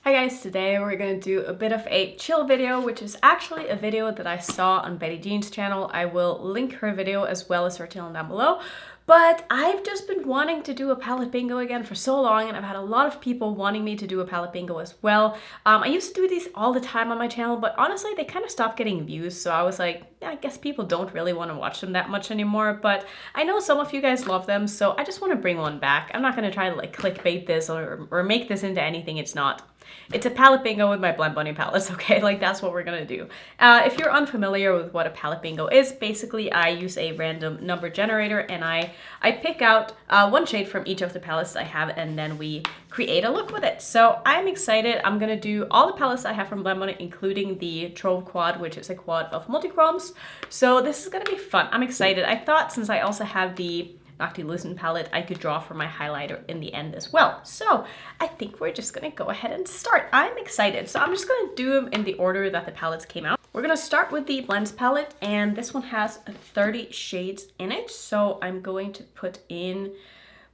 Hi guys, today we're going to do a bit of a chill video, which is actually a video that I saw on Betty Jean's channel. I will link her video as well as her channel down below. But I've just been wanting to do a palette bingo again for so long, and I've had a lot of people wanting me to do a palette bingo as well. I used to do these all the time on my channel, but honestly they kind of stopped getting views, so I was like, yeah, I guess people don't really want to watch them that much anymore, but I know some of you guys love them, so I just want to bring one back. I'm not going to try to like clickbait this or make this into anything it's not. It's a palette bingo with my Blendbunny palettes, okay? Like, that's what we're gonna do. If you're unfamiliar with what a palette bingo is, basically I use a random number generator and I pick out one shade from each of the palettes I have, and then we create a look with it. So I'm excited. I'm gonna do all the palettes I have from Blendbunny, including the Trove quad, which is a quad of multichromes. So this is gonna be fun. I'm excited. I thought since I also have the Noctilucent palette, I could draw for my highlighter in the end as well. So I think we're just gonna go ahead and start. I'm excited. So I'm just gonna do them in the order that the palettes came out. We're gonna start with the Blends palette, and this one has 30 shades in it. So I'm going to put in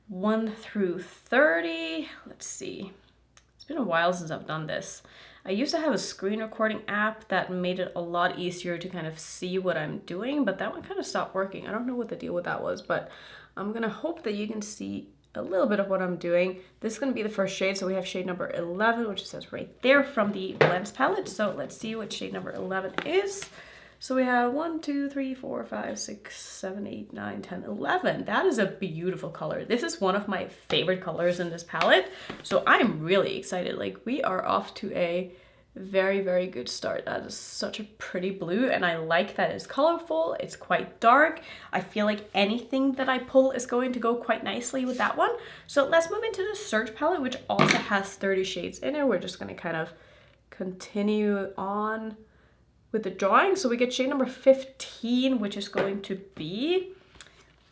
1 through 30. Let's see. It's been a while since I've done this. I used to have a screen recording app that made it a lot easier to kind of see what I'm doing, but that one kind of stopped working. I don't know what the deal with that was, but I'm gonna hope that you can see a little bit of what I'm doing. This is gonna be the first shade, so we have shade number 11, which says right there from the Blends palette. So let's see what shade number 11 is. So we have 1, 2, 3, 4, 5, 6, 7, 8, 9, 10, 11. That is a beautiful color. This is one of my favorite colors in this palette. So I'm really excited. Like, we are off to a very, very good start. That is such a pretty blue, and I like that it's colorful. It's quite dark. I feel like anything that I pull is going to go quite nicely with that one. So let's move into the Surge palette, which also has 30 shades in it. We're just going to kind of continue on with the drawing. So we get shade number 15, which is going to be,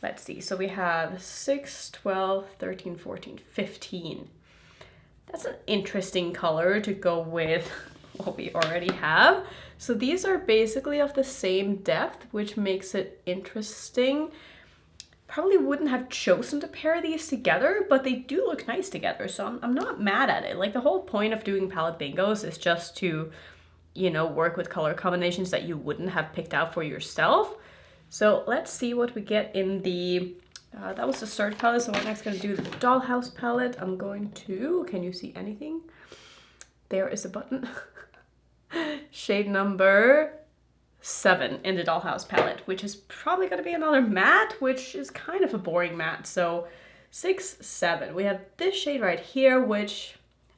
let's see, so we have 6, 12, 13, 14, 15. That's an interesting color to go with what we already have. So these are basically of the same depth, which makes it interesting. Probably wouldn't have chosen to pair these together, but they do look nice together, so I'm not mad at it. Like, the whole point of doing palette bingos is just to, you know, work with color combinations that you wouldn't have picked out for yourself. So let's see what we get in the that was the Surge palette, so we're next going to do the Dollhouse palette. I'm going to, can you see anything? There is a button. Shade number 7 in the Dollhouse palette, which is probably going to be another matte, which is kind of a boring matte. So 6, 7. We have this shade right here, which,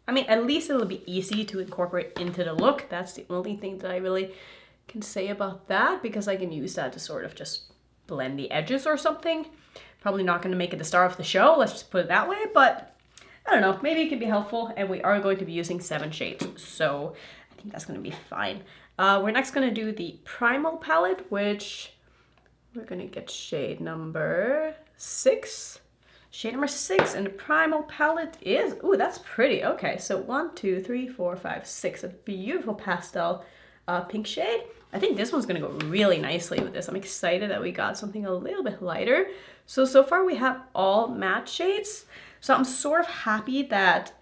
I mean, at least it'll be easy to incorporate into the look. That's the only thing that I really can say about that, because I can use that to sort of just blend the edges or something. Probably not going to make it the star of the show, let's just put it that way, but I don't know, maybe it could be helpful, and we are going to be using 7 shades, so I think that's going to be fine. We're next going to do the Primal palette, which we're going to get shade number 6. Shade number 6 in the Primal palette is, ooh, that's pretty. Okay, so 1, 2, 3, 4, 5, 6, a beautiful pastel pink shade. I think this one's gonna go really nicely with this. I'm excited that we got something a little bit lighter. So far we have all matte shades. So I'm sort of happy that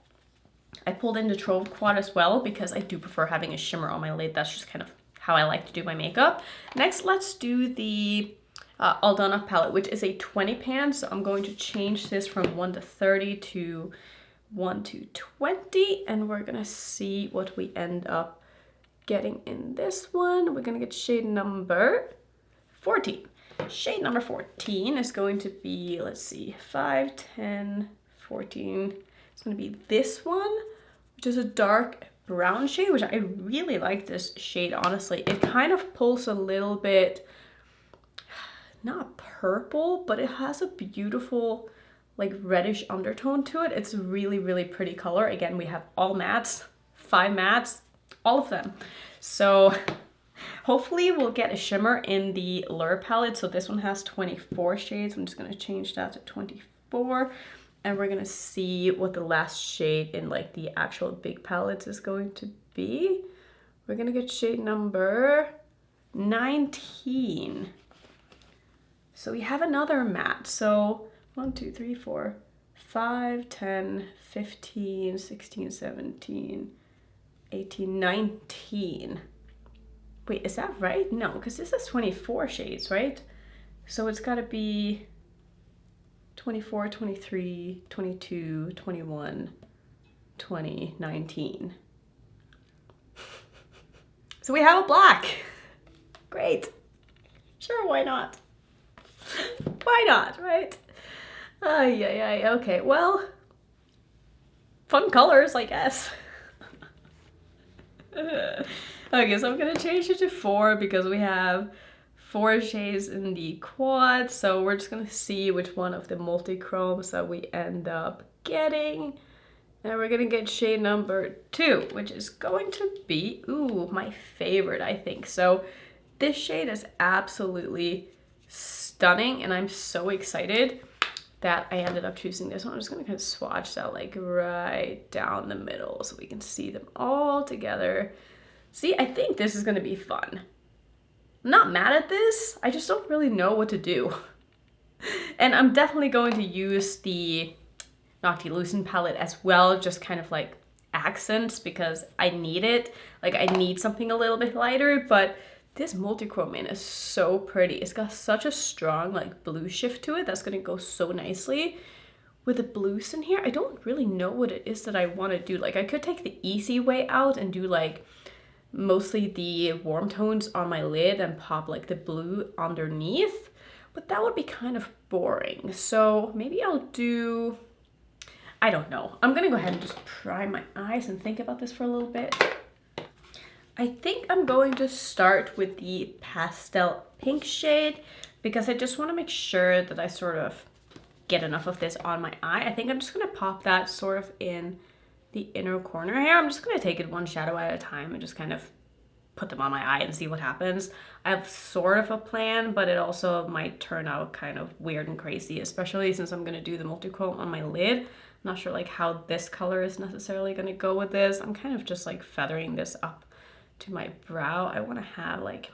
I pulled in the Trove quad as well, because I do prefer having a shimmer on my lid. That's just kind of how I like to do my makeup. Next, let's do the All Done Up palette, which is a 20 pan. So I'm going to change this from 1 to 30 to 1 to 20, and we're gonna see what we end up getting in this one. We're gonna get shade number 14. Shade number 14 is going to be, let's see, 5, 10, 14. It's gonna be this one, which is a dark brown shade, which I really like this shade, honestly. It kind of pulls a little bit, not purple, but it has a beautiful like reddish undertone to it. It's a really, really pretty color. Again, we have all mattes, 5 mattes, all of them. So hopefully we'll get a shimmer in the Lure palette. So this one has 24 shades. I'm just going to change that to 24. And we're going to see what the last shade in like the actual big palettes is going to be. We're going to get shade number 19. So we have another matte. So 1, 2, 3, 4, 5, 10, 15, 16, 17, 18, 19. Wait, is that right? No, because this is 24 shades, right? So it's got to be 24, 23, 22, 21, 20, 19. So we have a black. Great. Sure, why not? Why not, right? Ay. Okay, well, fun colors, I guess. Okay, so I'm gonna change it to 4 because we have 4 shades in the quad. So we're just gonna see which one of the multi-chromes that we end up getting. And we're gonna get shade number 2, which is going to be, ooh, my favorite, I think. So this shade is absolutely stunning, and I'm so excited that I ended up choosing this one. I'm just gonna kind of swatch that like right down the middle so we can see them all together. See, I think this is gonna be fun. I'm not mad at this, I just don't really know what to do. And I'm definitely going to use the Noctilucent palette as well, just kind of like accents, because I need it. Like, I need something a little bit lighter, but this multi-chrome is so pretty. It's got such a strong like blue shift to it that's gonna go so nicely with the blues in here. I don't really know what it is that I want to do. Like, I could take the easy way out and do like mostly the warm tones on my lid and pop like the blue underneath, but that would be kind of boring. So maybe I'll do, I don't know. I'm gonna go ahead and just prime my eyes and think about this for a little bit. I think I'm going to start with the Pastel Pink shade because I just want to make sure that I sort of get enough of this on my eye. I think I'm just going to pop that sort of in the inner corner here. I'm just going to take it one shadow at a time and just kind of put them on my eye and see what happens. I have sort of a plan, but it also might turn out kind of weird and crazy, especially since I'm going to do the multi-chrome on my lid. I'm not sure like how this color is necessarily going to go with this. I'm kind of just like feathering this up to my brow. I want to have like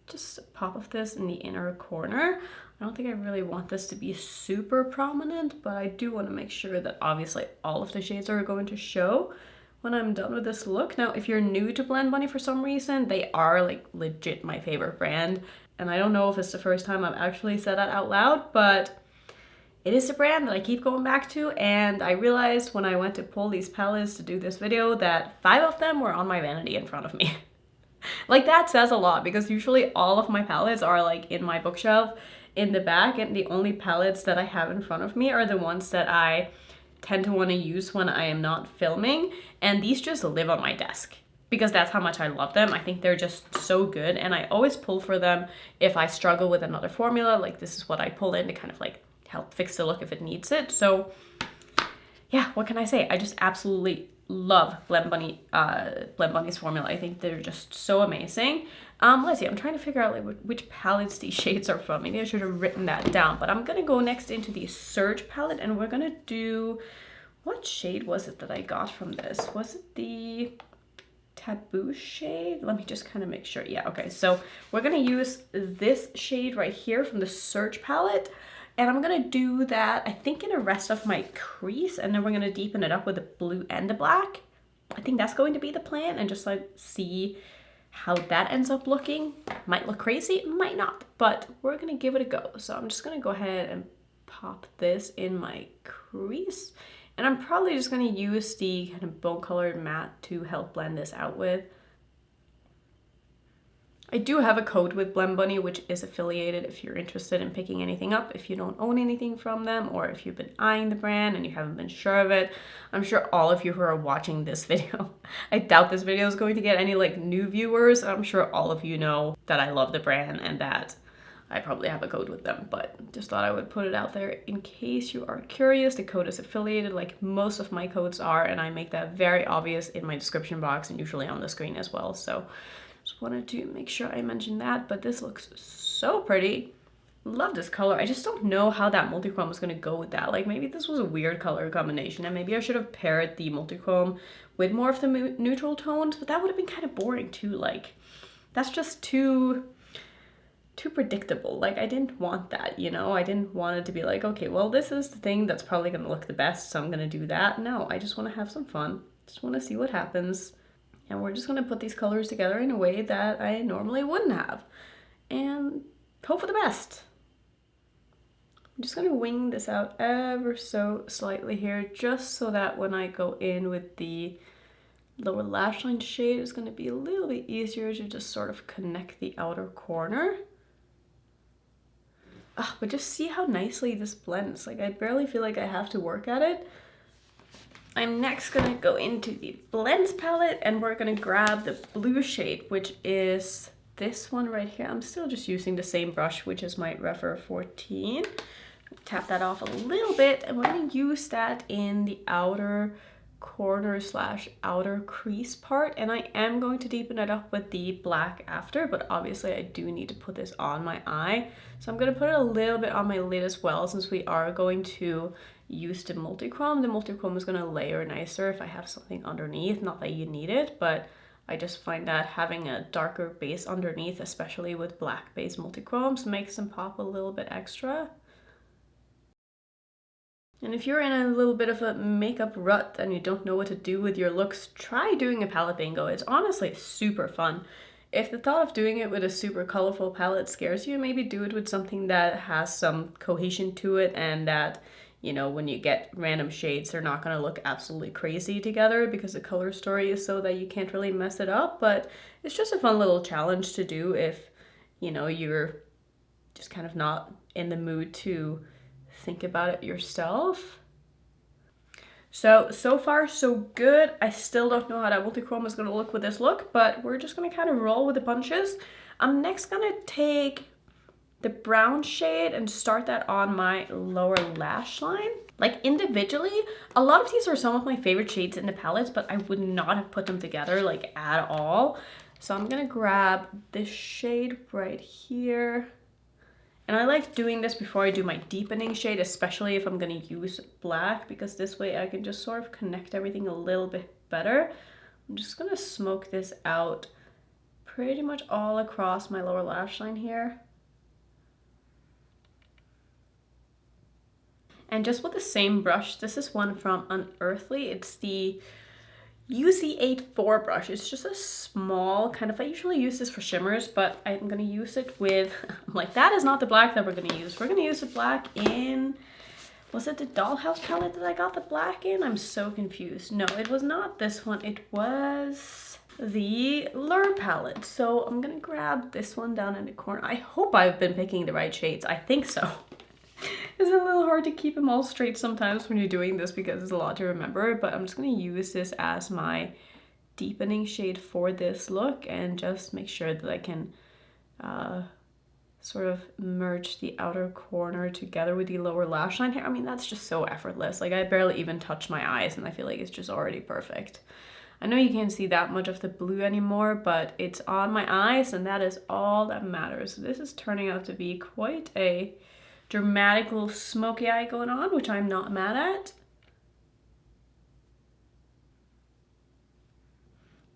just a pop of this in the inner corner. I don't think I really want this to be super prominent, but I do want to make sure that obviously all of the shades are going to show when I'm done with this look. Now, if you're new to Blendbunny for some reason, they are like legit my favorite brand. And I don't know if it's the first time I've actually said that out loud, but it is a brand that I keep going back to. And I realized when I went to pull these palettes to do this video that 5 of them were on my vanity in front of me. Like, that says a lot because usually all of my palettes are like in my bookshelf in the back, and the only palettes that I have in front of me are the ones that I tend to want to use when I am not filming, and these just live on my desk because that's how much I love them. I think they're just so good, and I always pull for them if I struggle with another formula. Like, this is what I pull in to kind of like help fix the look if it needs it. So yeah, what can I say? I just absolutely love Blendbunny's formula. I think they're just so amazing. Let's see, I'm trying to figure out like which palettes these shades are from. Maybe I should have written that down, but I'm gonna go next into the Surge palette, and we're gonna do, what shade was it that I got from this? Was it the Taboo shade? Let me just kind of make sure. Yeah, okay, so we're gonna use this shade right here from the Surge palette, and I'm gonna do that, I think, in the rest of my crease, and then we're gonna deepen it up with the blue and the black. I think that's going to be the plan, and just like see how that ends up looking. Might look crazy, might not, but we're gonna give it a go. So I'm just gonna go ahead and pop this in my crease, and I'm probably just gonna use the kind of bone colored matte to help blend this out with. I do have a code with Blendbunny, which is affiliated if you're interested in picking anything up, if you don't own anything from them, or if you've been eyeing the brand and you haven't been sure of it. I'm sure all of you who are watching this video, I doubt this video is going to get any like new viewers. I'm sure all of you know that I love the brand and that I probably have a code with them, but just thought I would put it out there in case you are curious. The code is affiliated like most of my codes are, and I make that very obvious in my description box and usually on the screen as well. So just wanted to make sure I mentioned that, but this looks so pretty. Love this color. I just don't know how that multichrome is going to go with that. Like, maybe this was a weird color combination, and maybe I should have paired the multichrome with more of the neutral tones, but that would have been kind of boring too. Like, that's just too predictable. Like, I didn't want that, you know? I didn't want it to be like, okay, well, this is the thing that's probably going to look the best, so I'm going to do that. No, I just want to have some fun. Just want to see what happens. And we're just gonna put these colors together in a way that I normally wouldn't have. And hope for the best. I'm just gonna wing this out ever so slightly here, just so that when I go in with the lower lash line shade, it's gonna be a little bit easier to just sort of connect the outer corner. But just see how nicely this blends. Like, I barely feel like I have to work at it. I'm next gonna go into the blends palette and we're gonna grab the blue shade, which is this one right here. I'm still just using the same brush, which is my Rephr 14. Tap that off a little bit and we're gonna use that in the outer corner slash outer crease part, and I am going to deepen it up with the black after, but obviously I do need to put this on my eye, so I'm going to put it a little bit on my lid as well, since we are going to use the multichrome. The multichrome is going to layer nicer if I have something underneath, not that you need it, but I just find that having a darker base underneath, especially with black base multichromes, makes them pop a little bit extra. And if you're in a little bit of a makeup rut and you don't know what to do with your looks, try doing a palette bingo. It's honestly super fun. If the thought of doing it with a super colorful palette scares you, maybe do it with something that has some cohesion to it and that, you know, when you get random shades, they're not going to look absolutely crazy together because the color story is so that you can't really mess it up. But it's just a fun little challenge to do if, you know, you're just kind of not in the mood to think about it yourself. So far so good. I still don't know how that multichrome is going to look with this look, but we're just going to kind of roll with the punches. I'm next going to take the brown shade and start that on my lower lash line. Like individually, a lot of these are some of my favorite shades in the palettes, but I would not have put them together like at all. So I'm going to grab this shade right here. And I like doing this before I do my deepening shade, especially if I'm going to use black, because this way I can just sort of connect everything a little bit better. I'm just going to smoke this out pretty much all across my lower lash line here. And just with the same brush, this is one from Unearthly. It's the UC84 brush. It's just a small kind of, I usually use this for shimmers, but I'm gonna use it with, I'm like, that is not the black that we're gonna use. We're gonna use the black in, was it the Dollhouse palette that I got the black in? I'm so confused. No, it was not this one. It was the Lure palette. So I'm gonna grab this one down in the corner. I hope I've been picking the right shades. I think so. It's a little hard to keep them all straight sometimes when you're doing this because it's a lot to remember, but I'm just going to use this as my deepening shade for this look and just make sure that I can sort of merge the outer corner together with the lower lash line here. I mean, that's just so effortless. Like, I barely even touch my eyes and I feel like it's just already perfect. I know you can't see that much of the blue anymore, but it's on my eyes and that is all that matters. So this is turning out to be quite a dramatic little smoky eye going on, which I'm not mad at.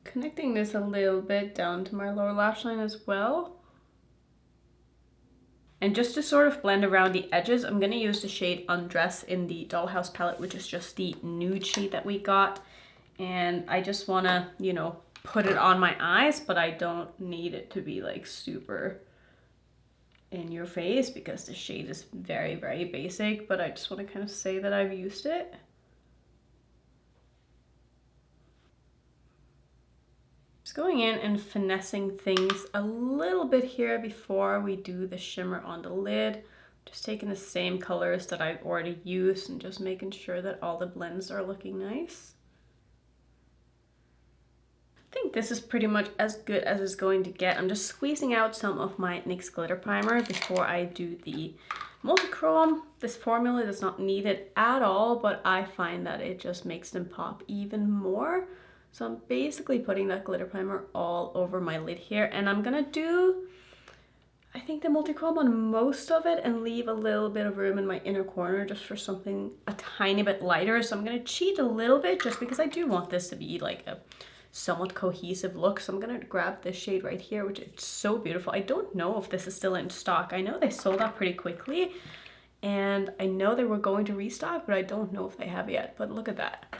Connecting this a little bit down to my lower lash line as well. And just to sort of blend around the edges, I'm going to use the shade Undress in the Dollhouse palette, which is just the nude shade that we got. And I just want to, you know, put it on my eyes, but I don't need it to be like super in your face because the shade is very, very basic, but I just want to kind of say that I've used it. Just going in and finessing things a little bit here before we do the shimmer on the lid. Just taking the same colors that I've already used and just making sure that all the blends are looking nice. I think this is pretty much as good as it's going to get. I'm just squeezing out some of my NYX glitter primer before I do the multichrome. This formula does not need it at all, but I find that it just makes them pop even more. So I'm basically putting that glitter primer all over my lid here, and I'm gonna do, I think, the multichrome on most of it and leave a little bit of room in my inner corner just for something a tiny bit lighter. So I'm gonna cheat a little bit just because I do want this to be like a somewhat cohesive look. So I'm gonna grab this shade right here, which is so beautiful. I don't know if this is still in stock. I know they sold out pretty quickly and I know they were going to restock, but I don't know if they have yet. But look at that.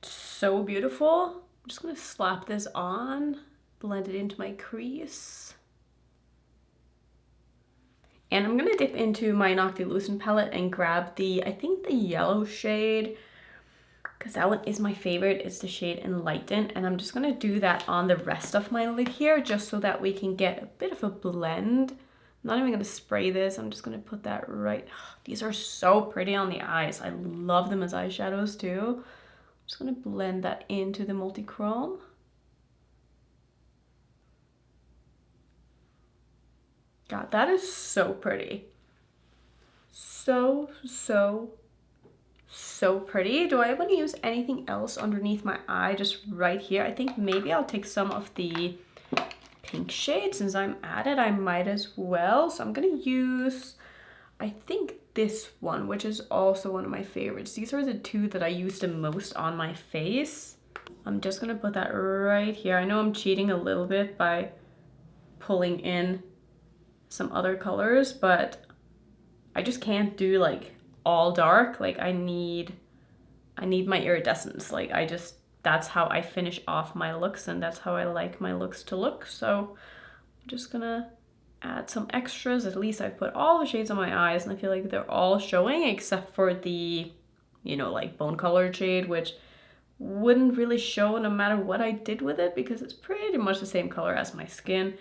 It's so beautiful. I'm just gonna slap this on, blend it into my crease. And I'm gonna dip into my Noctilucent palette and grab the, I think the yellow shade, because that one is my favorite. It's the shade Enlighten. And I'm just gonna do that on the rest of my lid here, just so that we can get a bit of a blend. I'm not even gonna spray this. I'm just gonna put that right. These are so pretty on the eyes. I love them as eyeshadows too. I'm just gonna blend that into the Multichrome. God, that is so pretty. So pretty. Do I want to use anything else underneath my eye, just right here? I think maybe I'll take some of the pink shade. Since I'm at it, I might as well. So I'm gonna use, I think this one, which is also one of my favorites. These are the two that I use the most on my face. I'm just gonna put that right here. I know I'm cheating a little bit by pulling in some other colors, but I just can't do like all dark. Like I need my iridescence. Like that's how I finish off my looks, and that's how I like my looks to look. So I'm just gonna add some extras. At least I've put all the shades on my eyes, and I feel like they're all showing except for the, you know, like bone colored shade, which wouldn't really show no matter what I did with it because it's pretty much the same color as my skin.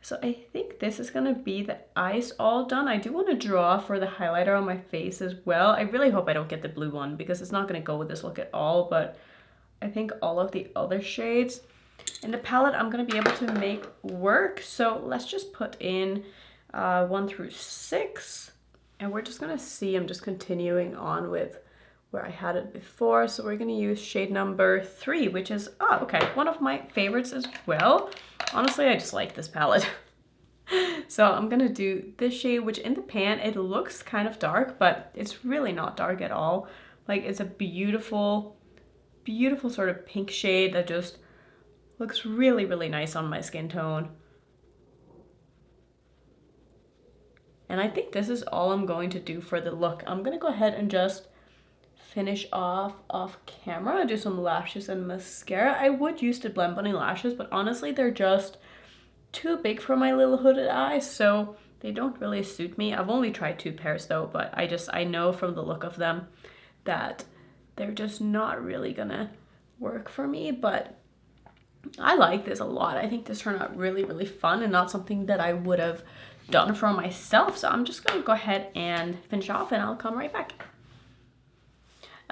So I think this is gonna be the eyes all done. I do want to draw for the highlighter on my face as well. I really hope I don't get the blue one because it's not gonna go with this look at all, but I think all of the other shades in the palette I'm gonna be able to make work. So let's just put in 1 through 6, and we're just gonna see. I'm just continuing on with where I had it before. So we're gonna use shade number 3, which is, oh, okay, one of my favorites as well. Honestly, I just like this palette. So I'm gonna do this shade, which in the pan, it looks kind of dark, but it's really not dark at all. Like it's a beautiful, beautiful sort of pink shade that just looks really, really nice on my skin tone. And I think this is all I'm going to do for the look. I'm gonna go ahead and just finish off camera, do some lashes and mascara. I would use the Blendbunny lashes, but honestly they're just too big for my little hooded eyes, so they don't really suit me. I've only tried 2 pairs though, but I know from the look of them that they're just not really gonna work for me. But I like this a lot. I think this turned out really, really fun and not something that I would have done for myself. So I'm just gonna go ahead and finish off and I'll come right back.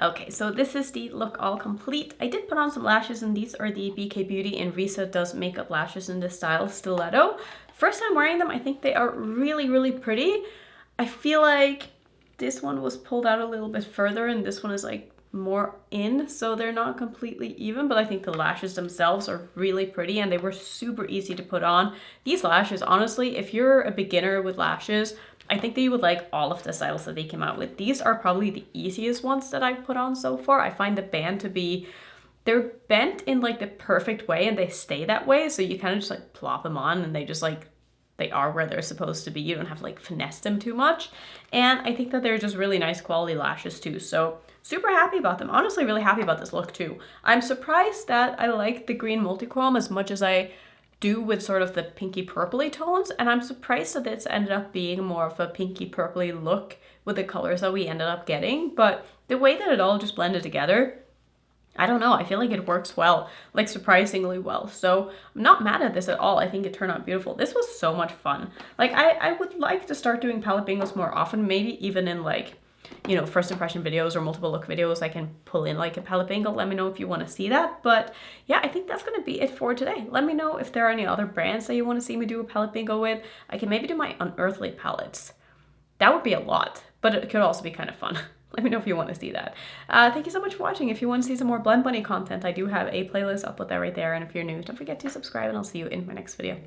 Okay, so this is the look all complete. I did put on some lashes, and these are the BK Beauty and Rephr Does Makeup lashes in the style Stiletto. First time wearing them, I think they are really, really pretty. I feel like this one was pulled out a little bit further and this one is like more in, so they're not completely even, but I think the lashes themselves are really pretty and they were super easy to put on. These lashes, honestly, if you're a beginner with lashes, I think that you would like all of the styles that they came out with. These are probably the easiest ones that I've put on so far. I find the band to be, they're bent in like the perfect way and they stay that way. So you kind of just like plop them on and they just like, they are where they're supposed to be. You don't have to like finesse them too much. And I think that they're just really nice quality lashes too. So super happy about them. Honestly, really happy about this look too. I'm surprised that I like the green Multichrome as much as I do with sort of the pinky purpley tones, and I'm surprised that it's ended up being more of a pinky purpley look with the colors that we ended up getting. But the way that it all just blended together, I don't know, I feel like it works well, like surprisingly well. So I'm not mad at this at all. I think it turned out beautiful. This was so much fun. Like I would like to start doing palette bingos more often, maybe even in like, you know, first impression videos or multiple look videos. I can pull in like a palette bingo. Let me know if you want to see that. But yeah, I think that's going to be it for today. Let me know if there are any other brands that you want to see me do a palette bingo with. I can maybe do my unearthly palettes. That would be a lot, but it could also be kind of fun. Let me know if you want to see that. Thank you so much for watching. If you want to see some more Blendbunny content, I do have a playlist. I'll put that right there. And if you're new, don't forget to subscribe and I'll see you in my next video.